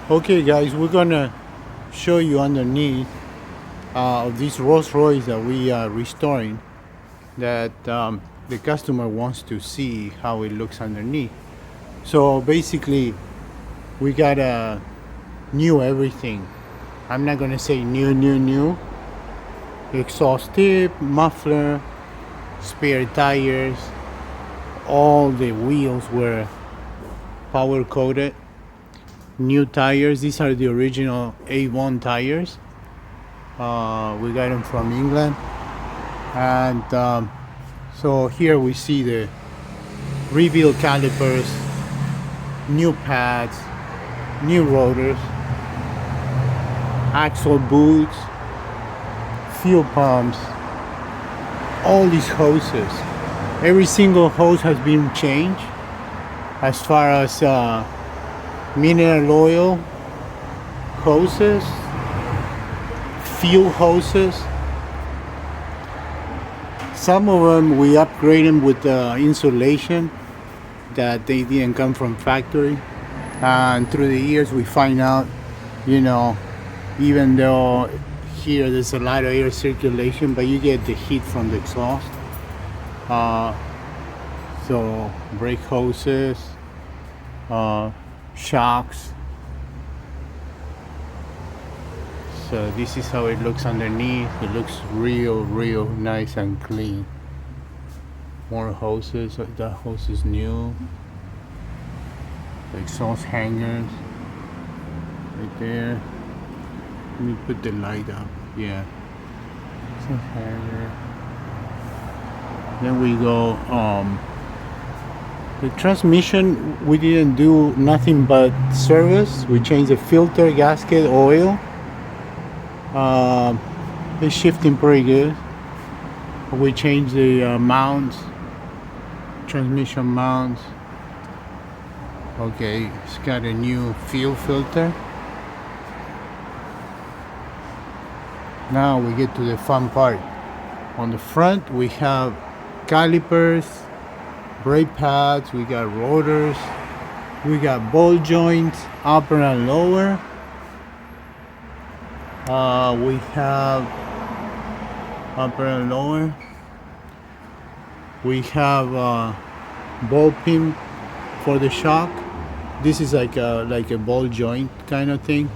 Okay guys, we're gonna show you underneath of this Rolls-Royce that we are restoring, that the customer wants to see how it looks underneath. So basically we got a new everything. I'm not gonna say new. Exhaust tip, muffler, spare tires, all the wheels were power coated. New tires, these are the original A1 tires. We got them from England. And so here we see the rebuild calipers, new pads, new rotors, axle boots, fuel pumps, all these hoses. Every single hose has been changed as far as mineral oil hoses, fuel hoses. Some of them we upgrade them with insulation that they didn't come from factory, and through the years we find out, even though here there's a lot of air circulation, but you get the heat from the exhaust. So brake hoses, shocks. So this is how it looks underneath. It looks real nice and clean. More hoses. That hose is new. The exhaust hangers right there. Let me put the light up. Yeah. Exhaust hanger. Then we go the transmission, we didn't do nothing but service. We changed the filter, gasket, oil. It's shifting pretty good. We changed the mounts, transmission mounts. Okay, it's got a new fuel filter. Now we get to the fun part. On the front we have calipers, brake pads, we got rotors, we got ball joints, upper and lower. We have upper and lower. We have ball pin for the shock. This is like a ball joint kind of thing.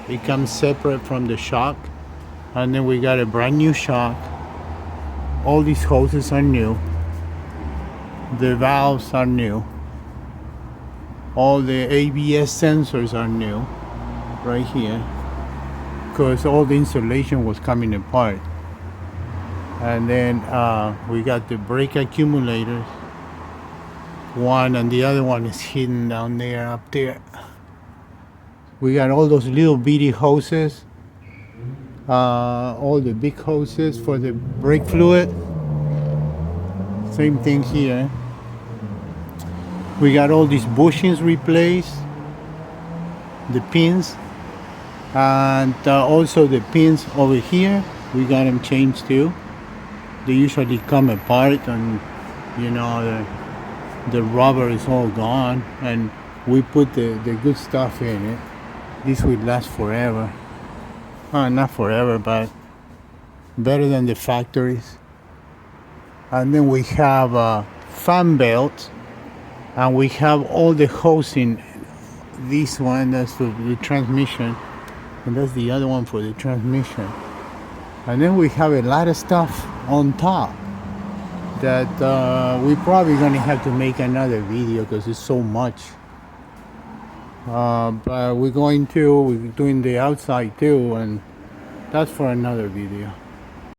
It comes separate from the shock. And then we got a brand new shock. All these hoses are new. The valves are new. All the ABS sensors are new right here, because all the insulation was coming apart. And then we got the brake accumulators, one, and the other one is hidden down there, up there. We got all those little bitty hoses, all the big hoses for the brake fluid. Same thing here. We got all these bushings replaced, the pins, and also the pins over here, we got them changed too. They usually come apart, and the rubber is all gone, and we put the good stuff in it. This will last forever. Not forever, but better than the factories. And then we have fan belts, and we have all the hosing. This one, that's for the transmission, and that's the other one for the transmission. And then we have a lot of stuff on top that we're probably gonna have to make another video because it's so much. But we're doing the outside too, and that's for another video.